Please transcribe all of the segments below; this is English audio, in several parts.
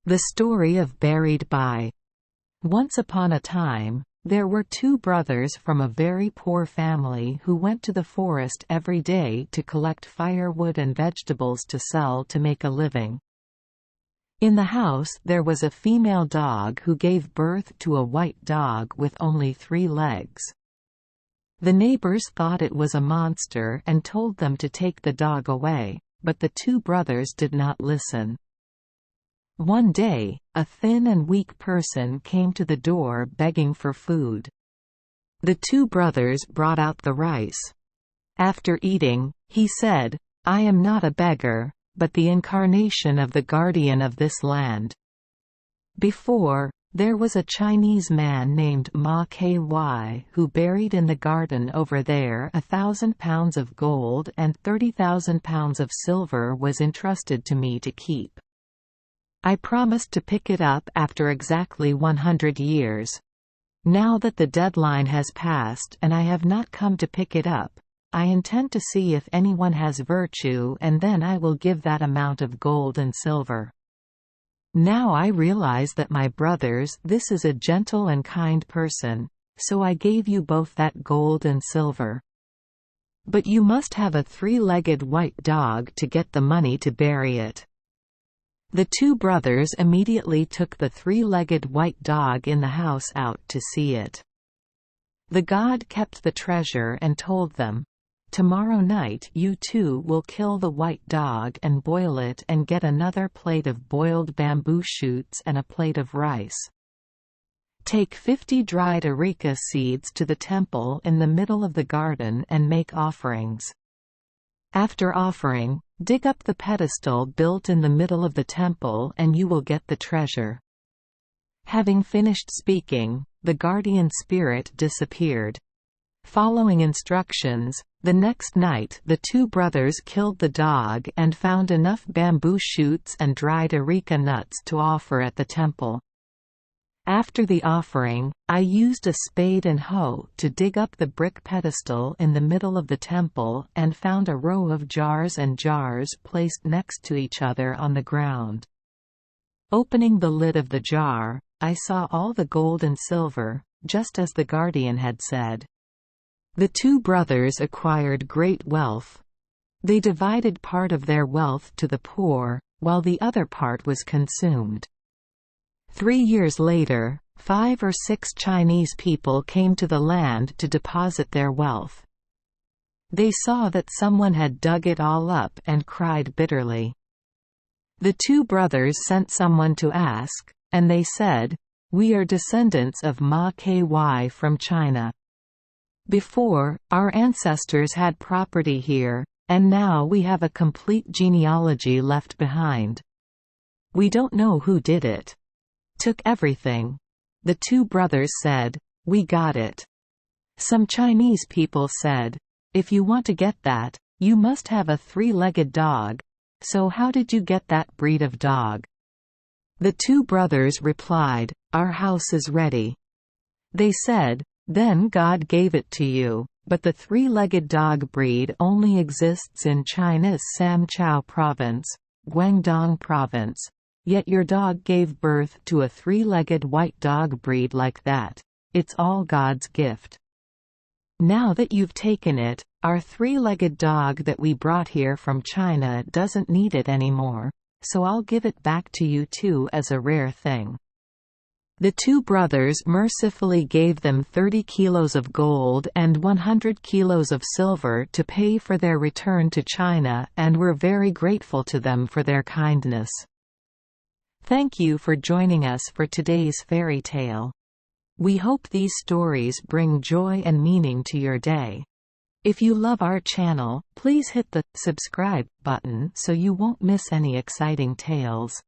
The story of Buried by. Once upon a time, there were two brothers from a very poor family who went to the forest every day to collect firewood and vegetables to sell to make a living. In the house there was a female dog who gave birth to a white dog with only 3 legs. The neighbors thought it was a monster and told them to take the dog away, but the two brothers did not listen. One day, a thin and weak person came to the door begging for food. The two brothers brought out the rice. After eating, he said, "I am not a beggar, but the incarnation of the guardian of this land." Before, there was a Chinese man named Ma Ky who buried in the garden over there 1,000 pounds of gold and 30,000 pounds of silver was entrusted to me to keep. I promised to pick it up after exactly 100 years. Now that the deadline has passed and I have not come to pick it up, I intend to see if anyone has virtue and then I will give that amount of gold and silver. Now I realize that my brothers, this is a gentle and kind person, so I gave you both that gold and silver. But you must have a 3-legged white dog to get the money to bury it. The two brothers immediately took the 3-legged white dog in the house out to see it. The god kept the treasure and told them, "Tomorrow night you two will kill the white dog and boil it and get another plate of boiled bamboo shoots and a plate of rice. Take 50 dried areca seeds to the temple in the middle of the garden and make offerings. After offering, dig up the pedestal built in the middle of the temple and you will get the treasure." Having finished speaking, the guardian spirit disappeared. Following instructions, the next night the two brothers killed the dog and found enough bamboo shoots and dried areca nuts to offer at the temple. After the offering, I used a spade and hoe to dig up the brick pedestal in the middle of the temple and found a row of jars and jars placed next to each other on the ground. Opening the lid of the jar, I saw all the gold and silver, just as the guardian had said. The two brothers acquired great wealth. They divided part of their wealth to the poor, while the other part was consumed. 3 years later, 5 or 6 Chinese people came to the land to deposit their wealth. They saw that someone had dug it all up and cried bitterly. The two brothers sent someone to ask, and they said, "We are descendants of Ma Ky from China. Before, our ancestors had property here, and now we have a complete genealogy left behind. We don't know who did it. Took everything." The two brothers said, "We got it." Some Chinese people said, "If you want to get that, you must have a 3-legged dog. So how did you get that breed of dog?" The two brothers replied, "Our house is ready." They said, "Then God gave it to you, but the 3-legged dog breed only exists in China's Samchow province, Guangdong province. Yet your dog gave birth to a 3-legged white dog breed like that. It's all God's gift. Now that you've taken it, our 3-legged dog that we brought here from China doesn't need it anymore, so I'll give it back to you too as a rare thing." The two brothers mercifully gave them 30 kilos of gold and 100 kilos of silver to pay for their return to China and were very grateful to them for their kindness. Thank you for joining us for today's fairy tale. We hope these stories bring joy and meaning to your day. If you love our channel, please hit the subscribe button so you won't miss any exciting tales.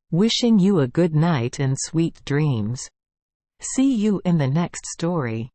Wishing you a good night and sweet dreams. See you in the next story.